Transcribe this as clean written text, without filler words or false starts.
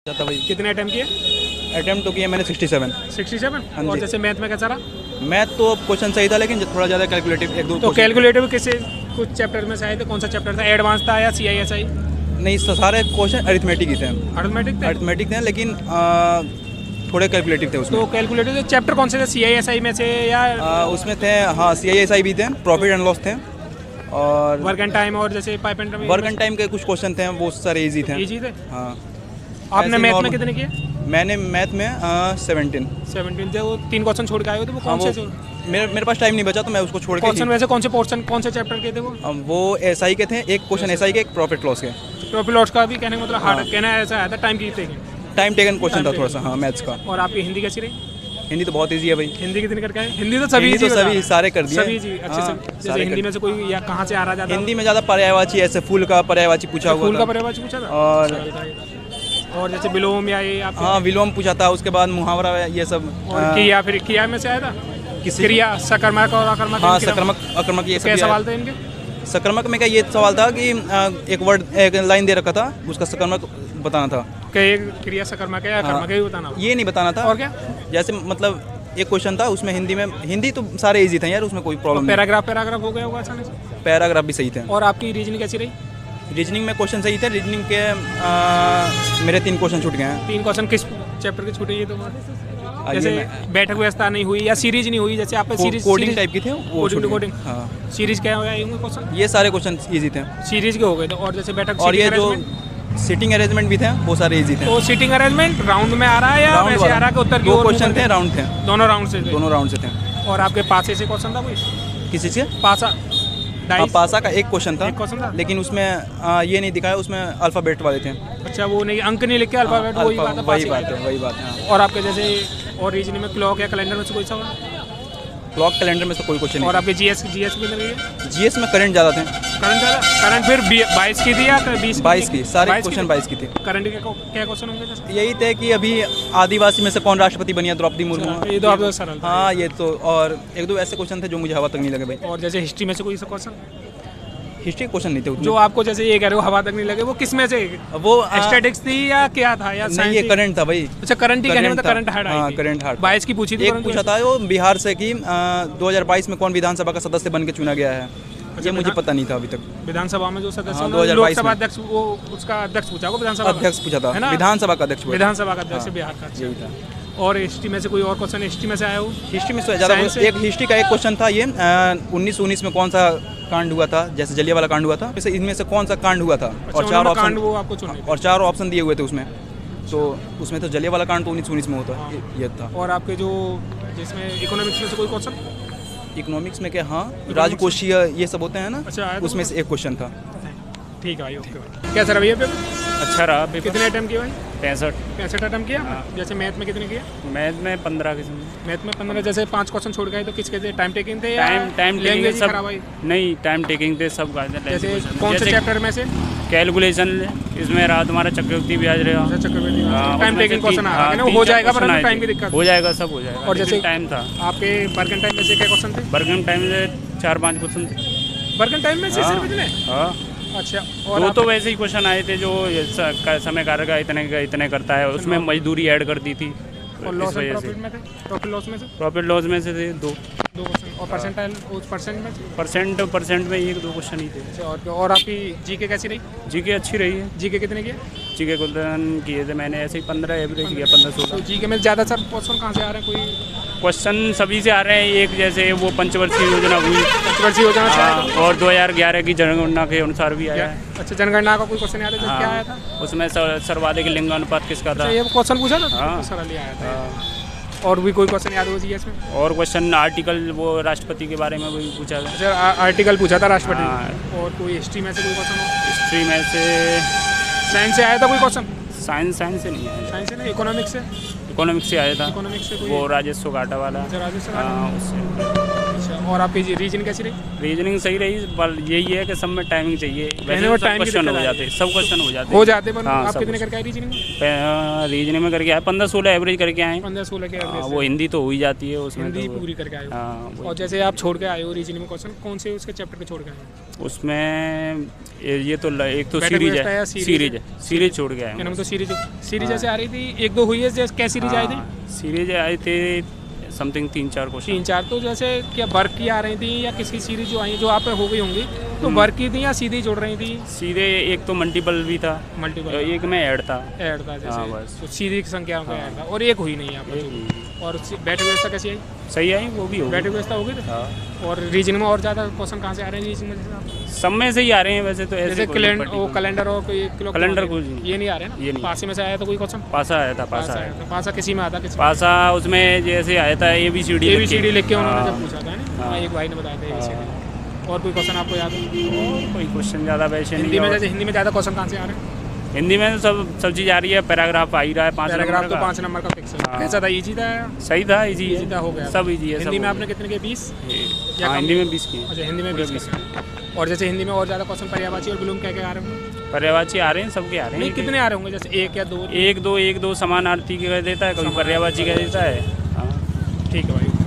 जाता भाई। कितने अटेम्प्ट किए? अटेम्प्ट तो किया मैंने 67। 67। हाँ और जी। जैसे मैथ में कैसा रहा? मैथ तो क्वेश्चन सही था लेकिन थोड़ा ज़्यादा कैलकुलेटिव एक दो तो question- कैलकुलेटिव किसी कुछ चैप्टर में से आए थे? कौन सा चैप्टर था? एडवांस था या CISI? नहीं सारे क्वेश्चन अरिथमेटिक ही थे। अर्थमेटिक थे। अरिथमेटिक थे लेकिन थोड़े कैलकुलेटिव थे उसमें। तो कैलकुलेटिव चैप्टर कौन से थे? CISI में से या उसमें थे हाँ CISI भी थे, प्रॉफिट एंड लॉस थे और वर्क एंड टाइम और जैसे pipe and work and time के कुछ क्वेश्चन थे वो सारे इजी थे। इजी थे। हाँ आपने ऐसे मैथ में normal- कितने किए? मैंने मैथ में 17। 17 थे। वो 3 क्वेश्चन छोड़ के आए हो तो वो हाँ कौन से? मेरे पास टाइम नहीं बचा तो मैं उसको छोड़ के क्वेश्चन वैसे कौन से पोर्शन कौन से चैप्टर के थे वो? वो SI के थे, एक क्वेश्चन SI के, एक प्रॉफिट लॉस के। प्रॉफिट लॉस का भी कहने का मतलब हार्ड कहना ऐसा आया था टाइम की थे। टाइम टेकन क्वेश्चन था Time थोड़ा taken। सा हाँ मैथ्स का। और आपकी हिंदी कैसी रही? हिंदी तो बहुत ईजी है भाई। हिंदी कितनी करके आए? हिंदी तो सभी हिंदी तो easy सभी बता। सारे कर दिए। सभी जी अच्छे हाँ, से। जैसे सारे हिंदी कर में से कोई या कहाँ से आ रहा जाता? हिंदी में ज़्यादा पर्यायवाची ऐसे फूल का पर्यायवाची पूछा हुआ फूल का था पर्यायवाची पूछा था। और और जैसे विलोम या ये आप हाँ विलोम पूछा था, उसके बाद मुहावरा ये सब। और किया फिर किया में से आया था? किसी क्रिया सकर्मक और अकर्मक। हाँ इनके सकर्मक अकर्मक ये सब क्या भी सवाल आया। थे इनके? सकर्मक में क्या ये सवाल था कि एक वर्ड एक लाइन दे रखा था, उसका सकर्मक बताना था। क्या ये क्रिया सकर्मक है या हाँ। अकर्मक है, ये बताना? ये नहीं बताना था। और क्या? जैसे मतलब एक क्वेश्चन था उसमें हिंदी तो सारे इजी थे यार, उसमें कोई प्रॉब्लम नहीं। पैराग्राफ हो गया होगा आसानी से। पैराग्राफ भी सही थे। और आपकी रीजनिंग कैसी रही? रीजनिंग में क्वेश्चन सही थे। रीजनिंग के मेरे 3 क्वेश्चन छूट गए हैं। 3 क्वेश्चन किस चैप्टर के छूटे? ये तो ये जैसे मैं- बैठक व्यवस्था नहीं हुई या सीरीज नहीं हुई, जैसे आप सीरीज कोडिंग टाइप की थे वो कोडिंग छूट गए। कोडिंग हाँ सीरीज क्या हो गया होंगे क्वेश्चन? ये सारे क्वेश्चन इजी थे। सीरीज के हो गए थे। और जैसे बैठक और ये सीटिंग जो अरेंजमेंट? सिटिंग अरेंजमेंट भी थे वो सारे इजी थे। तो सीटिंग अरेंजमेंट राउंड में आ रहा है या राउंड वैसे आ रहा है कि उत्तर की 2 ओर क्वेश्चन मुंह थे, करके? राउंड थे, दोनों राउंड से थे। दोनों राउंड से थे। और आपके पास से क्वेश्चन था कोई? किसी से पासा डाइस? पासा का एक क्वेश्चन था, एक question था? लेकिन उसमें ये नहीं दिखाया, उसमें अल्फ़ाबेट वाले थे। अच्छा वो नहीं अंक नहीं लिख के अल्फाबेट वही बात है, पास ही वही किया बात है हाँ। था। और आपके जैसे और रीजनिंग में क्लॉक या कैलेंडर में से कोई सवाल? क्लॉक कैलेंडर में से कोई क्वेश्चन और नहीं। आपके जीएस कितने रही है? जीएस में करंट ज़्यादा थे, करंट ज़्यादा? करंट फिर 22 की थी या 20? 22 की, सारे क्वेश्चन 22 की थे। करंट के क्या क्वेश्चन होंगे जैसे? यही थे कि अभी आदिवासी में से कौन राष्ट्रपति बनी है, द्रौपदी मुर्मू। ये तो आप सरल था। हाँ ये तो, और एक दो ऐसे क्वेश्चन थे जो मुझे हवा तक नहीं लगे भाई। और जैसे हिस्ट्री में से कोई सा क्वेश्चन हिस्ट्री क्वेश्चन नहीं थे उतने। जो आपको जैसे ये कह रहे हो हवा तक नहीं लगे, वो किस में से? वो स्टैटिक्स थी या क्या था या नहीं साइंस ये थी? करंट था भाई। अच्छा करंट ही कहने में तो था। करंट हार्ड हाँ आई थी। Current hard. 22 की पूछी थी। एक परंतु पूछा था वो बिहार से कि 2022 में कौन विधानसभा का सदस्य बन के चुना गया है, ये मुझे पता नहीं था अभी तक। विधानसभा में जो सदस्य हाँ, होंगे, 2022 लोकसभा में। अध्यक्ष वो उसका अध्यक्ष पूछा होगा, विधानसभा का? अध्यक्ष पूछा था, है ना? विधानसभा का अध्यक्ष पूछा था। विधानसभा का अध्यक्ष हाँ। बिहार का। यही था। और हिस्ट्री में से कोई और क्वेश्चन हिस्ट्री में से आया हो? हिस्ट्री में से ज़्यादा Science से? एक हिस्ट्री का एक क्वेश्चन था ये 1919 में कौन सा कांड हुआ था, जैसे जलियांवाला कांड हुआ था, जैसे इनमें से कौन सा कांड हुआ था। और 4 उन्होंने कांड ऑप्शन वो आपको चुनने थे। और 4 ऑप्शन दिए हुए थे उसमें, तो उसमें तो जलियांवाला कांड तो 1919 में होता ये था। और आपके जो जिसमें इकोनॉमिक्स में से कोई क्वेश्चन? इकोनॉमिक्स में क्या हाँ राजकोषीय ये सब होते हैं ना, अच्छा, आया था उसमें से एक क्वेश्चन था। ठीक है भाई, ओके भाई। कैसा रहा भैया पेपर? अच्छा रहा पेपर। कितने अटेम्प्ट किए भाई? 65। 65 अटेम्प्ट किया? जैसे मैथ में कितने किए? मैथ में 15 किस्म। मैथ में 15। जैसे 5 क्वेश्चन छोड़ गए तो किसके थे? टाइम टेकिंग थे या टाइम टेकिंग लैंग्वेज सब खराब आई? नहीं, टाइम टेकिंग थे सब। जैसे कौन से चैप्टर में से? कैलकुलेशन इसमें रहा तुम्हारा, चक्रवृद्धि ब्याज रहा। अच्छा, चक्रवृद्धि हाँ, टाइम उसमें टेकिंग से क्वेश्चन आ रहा है ना, तीन हो चार जाएगा question पर आए टाइम थे। की दिक्कत। हो जाएगा, सब हो जाएगा। और जैसे टाइम था, आपके बर्गन टाइम में से क्या क्वेश्चन थे? बर्गन टाइम से 4-5 क्वेश्चन थे। बर्गन टाइम में से हाँ। सिर्फ इतने? हाँ, अच्छा। और वो आप- तो वैसे ही क्वेश्चन आए थे जो समय कार्य का इतने करता है, उसमें मजदूरी ऐड कर दी थी। और इस लॉस एंड वजह प्रॉफिट से में थे? प्रॉफिट लॉस में से प्रॉफिट लॉस में से थे 2 क्वेश्चन। और परसेंटाइल उस परसेंट में से? परसेंट में 1-2 क्वेश्चन ही थे। अच्छा, और आपकी जीके कैसी रही? जीके अच्छी रही है। जीके कितने किए? जीके कुलतन किए थे मैंने ऐसे ही 15 एवरेज किया, 15-16। तो जीके में ज़्यादातर क्वेश्चन कहाँ से आ रहे हैं? कोई क्वेश्चन सभी से आ रहे हैं। एक जैसे वो पंचवर्षीय योजना हुई, कंट्रोवर्सी हो जाना हाँ, चाहिए? और 2011 की जनगणना के अनुसार भी आया है। अच्छा, जनगणना का कोई क्वेश्चन याद है? क्या आया था? हाँ, उसमें सर्वाधिक लिंगानुपात किसका था। अच्छा, ये क्वेश्चन पूछा था? हाँ। सरल ही आया था। हाँ, और भी कोई क्वेश्चन याद हो जीएस में? और क्वेश्चन आर्टिकल वो राष्ट्रपति के बारे में भी पूछा था। अच्छा, आर्टिकल पूछा था राष्ट्रपति हाँ। ने। और कोई हिस्ट्री में से कोई क्वेश्चन हो? हिस्ट्री में से साइंस से आया था कोई क्वेश्चन? साइंस से नहीं आया, साइंस से नहीं, इकोनॉमिक्स से? इकोनॉमिक्स से आया था। इकोनॉमिक्स से कोई? वो राजस्व घाटा वाला। अच्छा, राजस्व हाँ, उससे। अच्छा, और आपकी रीजनिंग कैसी रही? रीजनिंग सही रही, पर यही है कि सब में टाइमिंग चाहिए। वैसे वो तो सब time की क्वेश्चन दिक्कत हो आ जाते हैं, सब क्वेश्चन हो जाते हो जाते पर हाँ, आप सब कितने कुछ। करके आए रीजनिंग में? रीजनिंग में करके आए 15-16 एवरेज करके आए। 15-16 के हाँ, एवरेज वो हिंदी तो हो ही जाती है उसमें हिंदी तो। पूरी करके आए हो। हाँ, वही। और जैसे आप छोड़ के आए हो रीजनिंग में क्वेश्चन, कौन से उसके चैप्टर के छोड़ के आए हो? उसमें ये तो एक तो Better सीरीज Quest है या है, सीरीज है? सीरीज छोड़ के आए क्या नाम हैं। तो सीरीज हाँ। जैसे आ रही थी, 1-2 हुई है, जैसे क्या सीरीज आई थी? सीरीज आए थे समथिंग 3-4 क्वेश्चन। 3-4 तो जैसे क्या वर्क की आ रही थी या किसी सीरीज जो आई जो आप पे हो गई होंगी तो वर्क की थी या सीधी जोड़ रही थी? सीधे एक तो मल्टीपल भी था, मल्टीपल एक में ऐड था। ऐड था हाँ, जैसे बस। तो सीधी की संख्या का ऐड था और एक हुई नहीं आप और बैटरी व्यवस्था कैसी आई? सही आई, वो भी हो बैटरी व्यवस्था हो गई तो? हाँ। और रीजनिंग में और ज़्यादा क्वेश्चन कहाँ से आ रहे हैं रीजनिंग में? जैसे आप सब में से ही आ रहे हैं वैसे तो, ऐसे जैसे कोई particular- कैलेंडर और कोई किलो कैलेंडर कुछ नहीं। ये नहीं आ रहे ये ना? नहीं। पासे में से आया था कोई क्वेश्चन? पासा आया था, पासा आया था। पासा किसी में आता किसी पासा उसमें जैसे आया था ABCD ABCD लिख के उन्होंने हाँ। जब पूछा था ना, हाँ। एक भाई ने बताया था ABCD। और कोई क्वेश्चन आपको याद है? और कोई क्वेश्चन ज़्यादा वैसे नहीं। हिंदी में और जैसे हिंदी में ज़्यादा क्वेश्चन कहाँ से आ रहे हैं? हिंदी में तो सब चीज़ आ रही है, पैराग्राफ आ ही रहा है 5 पैराग्राफ नंबर तो का। 5 नंबर का फिक्स है। हाँ। कैसा था? इजी था? सही था, इजी है, इजी था, हो गया सब इजी है। हिंदी में आपने कितने के? 20? या हाँ, कम? हिंदी में 20 की। अच्छा, हिंदी में पूरे 20 के। और जैसे हिंदी में और ज़्यादा क्वेश्चन पर्यायवाची और विलोम क्या क्या आ रहे होंगे? पर्यायवाची आ रहे हैं, सबके आ रहे हैं। नहीं, कितने आ रहे होंगे? जैसे 1 या 2? एक दो समानार्थी का देता है, कभी पर्यायवाची का देता है। हाँ। ठीक है भाई।